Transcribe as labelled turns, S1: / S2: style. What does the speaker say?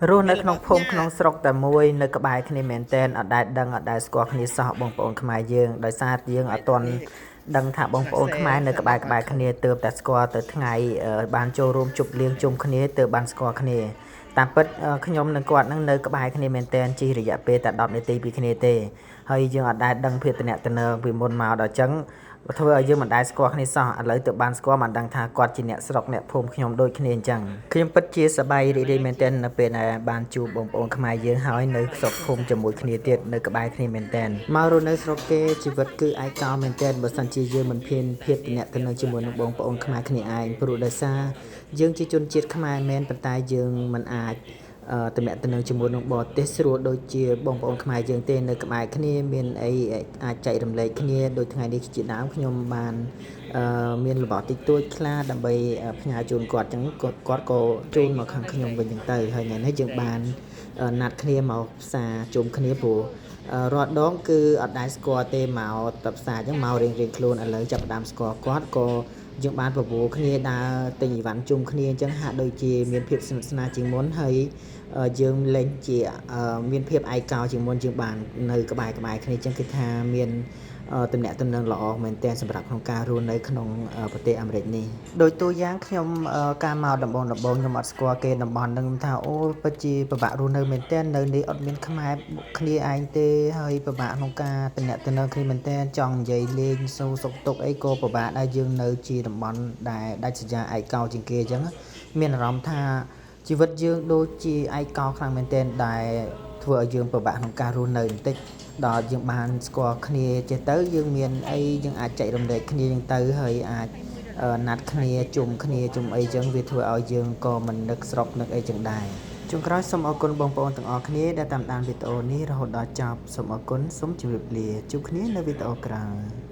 S1: រស់នៅក្នុងភូមិក្នុងស្រុកតែមួយនៅក្បែរគ្នាមែនតែនអត់ដែលដឹងអត់ដែលស្គាល់គ្នាសោះបងប្អូនខ្មែរយើងដោយសារយើងអត់ទាន់ដឹងថាបងប្អូនខ្មែរនៅក្បែរគ្នាទើបតែស្គាល់ទៅថ្ងៃបានចូលរួមជប់លៀងជុំគ្នាទើបបានស្គាល់គ្នាតាមពិតខ្ញុំនិងគាត់នឹងនៅក្បែរគ្នាមែនតែនជិះរយៈពេលតែ10នាទីពីគ្នាទេហើយយើងអត់ដែលដឹងភាពតំណែងពីមុនមកដល់អញ្ចឹងធ្វើឲ្យយើងមិនដែលស្គាល់គ្នាសោះឥឡូវទៅបានស្គាល់មិនដឹងថាគាត់ជាអ្នកស្រុកអ្នកភូមិខ្ញុំដូចគ្នាអញ្ចឹងខ្ញុំពិតជាសប្បាយរីករាយមែនទែននៅពេលដែលបានជួបបងប្អូនខ្មែរយើងហើយនៅស្រុកភូមិជាមួយគ្នាទៀតនៅក្បែរគ្នាមែនទែនមករស់នៅស្រុកគេជីវិតគឺឯកោមែនទែនបើសិនជាយើងមិនមានភាពតំណែងជាមួយនឹងបងប្អូនខ្មែរគ្នាឯងព្រោះដោយសារយើងជាជនជាតិខ្មែរមែនប៉ុន្តែយើងមិនអាចតំណែងជាមួយនឹងបរទេសស្រួលដូចជាបងប្អូនខ្មែរយើងទេនៅក្បែរគ្នាមានអីអាចចែករំលែកគ្នាដូចថ្ងៃនេះជាដើមខ្ញុំបានមានរបស់តិចតួចខ្លះដើម្បីផ្ញើជូនគាត់អញ្ចឹងគាត់ក៏ជូនមកខាងខ្ញុំវិញអញ្ចឹងទៅហើយថ្ងៃនេះយើងបានណាត់គ្នាមកផ្សារជុំគ្នាព្រោះរាល់ដងគឺអត់ដែលស្គាល់ទេមកទៅផ្សារអញ្ចឹងមករៀងខ្លួនឥឡូវចាប់ផ្ដើមស្គាល់គាត់ក៏យើងបានប្រមូលគ្នាដើរទិញអីវ៉ាន់ជុំគ្នាអញ្ចឹងហាក់ដូចជាមានភាពស្និទ្ធស្នាលជាងមុនហើយយើងលែងជាមានភាពឯកោជាងមុនយើងបាននៅក្បែរគ្នាអញ្ចឹងគឺថាមានតំណែងល្អមែនទែនសម្រាប់ក្នុងការរស់នៅក្នុងប្រទេសអាមេរិកនេះដោយតួយ៉ាងខ្ញុំការមកដំបងខ្ញុំអត់ស្គាល់គេតំបន់នឹងថាអូពិតជាពិបាករស់នៅមែនទែននៅនេះអត់មានខ្មែរគ្នាឯងទេហើយពិបាកក្នុងការតំណែងគ្នាមែនទែនចង់និយាយលេងសួរសុខទុក្ខអីក៏ពិបាកដែរយើងនៅជាតំបន់ដែលដាច់ស្រយាលឯកោជាងគេអញ្ចឹងមានអារម្មណ៍ថាជីវិតយើងដូចជាឯកោខ្លាំងមែនទែនដែលធ្វើឲ្យយើងពិបាកក្នុងការរស់នៅបន្តិចដល់យើងបានស្គាល់គ្នាចេះទៅយើងមានអីយើងអាចចែករំលែកគ្នាចឹងទៅហើយអាចណាត់គ្នាជុំអីចឹងវាធ្វើឲ្យយើងក៏មិននឹកស្រុកនឹកអីចឹងដែរចុងក្រោយសូមអរគុណបងប្អូនទាំងអស់គ្នាដែលតាមដានវីដេអូនេះរហូតដល់ចប់សូមអរគុណសូមជម្រាបលាជួបគ្នានៅវីដេអូក្រោយ